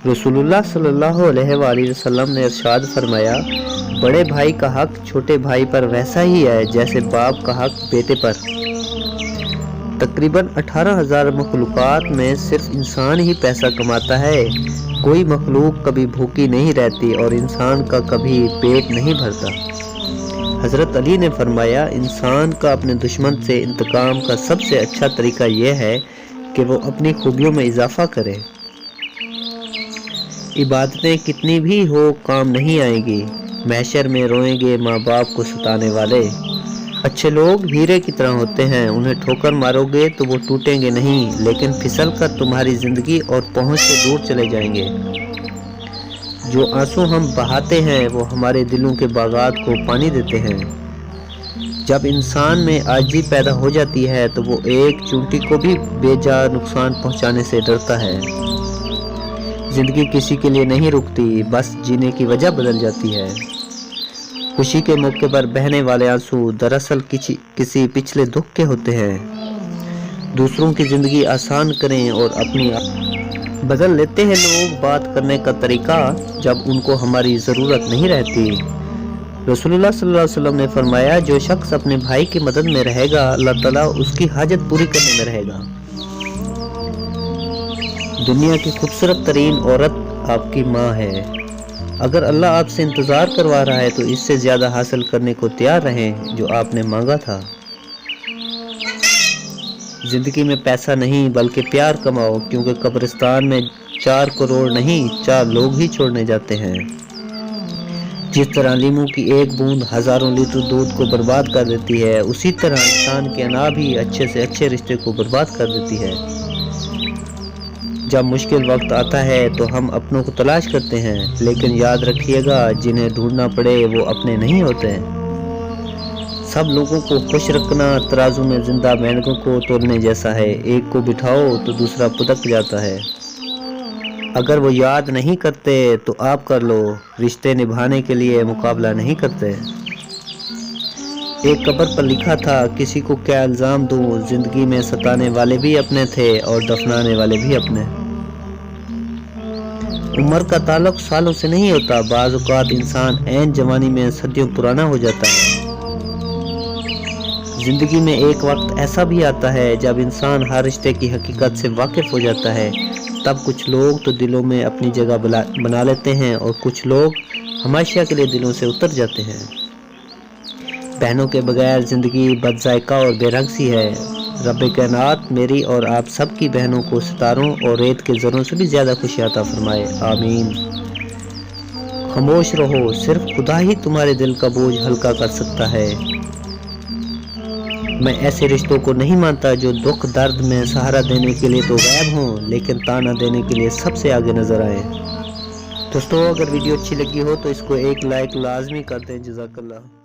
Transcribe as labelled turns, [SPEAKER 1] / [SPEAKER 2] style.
[SPEAKER 1] रसूलुल्लाह सल्लल्लाहु अलैहि वसल्लम ने इरशाद फरमाया, बड़े भाई का हक छोटे भाई पर वैसा ही है जैसे बाप का हक बेटे पर। तकरीबन 18,000 मखलूक़ात में सिर्फ इंसान ही पैसा कमाता है। कोई मखलूक कभी भूखी नहीं रहती और इंसान का कभी पेट नहीं भरता। हज़रत अली ने फरमाया, इंसान का अपने दुश्मन से इंतकाम का सबसे अच्छा तरीका यह है कि वो अपनी खूबियों में इजाफा करे। इबादतें कितनी भी हो काम नहीं आएगी, महशर में रोएंगे माँ बाप को सताने वाले। अच्छे लोग हीरे की तरह होते हैं, उन्हें ठोकर मारोगे तो वो टूटेंगे नहीं, लेकिन फिसल कर तुम्हारी ज़िंदगी और पहुँच से दूर चले जाएंगे। जो आंसू हम बहाते हैं वो हमारे दिलों के बागात को पानी देते हैं। जब इंसान में आजिज़ी पैदा हो जाती है तो वो एक चींटी को भी बेजा नुकसान पहुंचाने से डरता है। ज़िंदगी किसी के लिए नहीं रुकती, बस जीने की वजह बदल जाती है। खुशी के मौके पर बहने वाले आंसू दरअसल किसी पिछले दुख के होते हैं। दूसरों की ज़िंदगी आसान करें और अपनी बदल लेते हैं लोग बात करने का तरीका जब उनको हमारी ज़रूरत नहीं रहती। रसूलुल्लाह सल्लल्लाहु अलैहि वसल्लम ने फरमाया, जो शख्स अपने भाई की मदद में रहेगा अल्लाह ताला उसकी हाजत पूरी करने में रहेगा। दुनिया की खूबसूरत तरीन औरत आपकी माँ है। अगर अल्लाह आपसे इंतज़ार करवा रहा है तो इससे ज़्यादा हासिल करने को तैयार रहें जो आपने मांगा था। ज़िंदगी में पैसा नहीं बल्कि प्यार कमाओ, क्योंकि कब्रिस्तान में 4 करोड़ नहीं 4 लोग ही छोड़ने जाते हैं। जिस तरह लीमू की एक बूंद हज़ारों लीटर दूध को बर्बाद कर देती है, उसी तरह इंसान के अना भी अच्छे से अच्छे रिश्ते को बर्बाद कर देती है। जब मुश्किल वक्त आता है तो हम अपनों को तलाश करते हैं, लेकिन याद रखिएगा जिन्हें ढूंढना पड़े वो अपने नहीं होते। सब लोगों को खुश रखना तराजू में जिंदा मेंढकों को तोलने जैसा है, एक को बिठाओ तो दूसरा पुदक जाता है। अगर वो याद नहीं करते तो आप कर लो, रिश्ते निभाने के लिए मुकाबला नहीं करते। एक कब्र पर लिखा था, किसी को क्या इल्ज़ाम दूं, जिंदगी में सताने वाले भी अपने थे और दफनाने वाले भी अपने। उम्र का ताल्लुक सालों से नहीं होता, बाज़ औक़ात इंसान ऐन जवानी में सदियों पुराना हो जाता है। जिंदगी में एक वक्त ऐसा भी आता है जब इंसान हर रिश्ते की हकीकत से वाकिफ हो जाता है। तब कुछ लोग तो दिलों में अपनी जगह बना लेते हैं और कुछ लोग हमेशा के लिए दिलों से उतर जाते हैं। बहनों के बगैर ज़िंदगी बदज़ायका और बेरंग सी है। रब्बे कायनात मेरी और आप सब की बहनों को सितारों और रेत के ज़रों से भी ज़्यादा खुशी अता फरमाए, आमीन। खामोश रहो, सिर्फ खुदा ही तुम्हारे दिल का बोझ हल्का कर सकता है। मैं ऐसे रिश्तों को नहीं मानता जो दुख दर्द में सहारा देने के लिए तो गायब हों, लेकिन ताना देने के लिए सबसे आगे नज़र आए। दोस्तों, अगर वीडियो अच्छी लगी हो तो इसको एक लाइक लाजमी कर दें। जज़ाकल्लाह।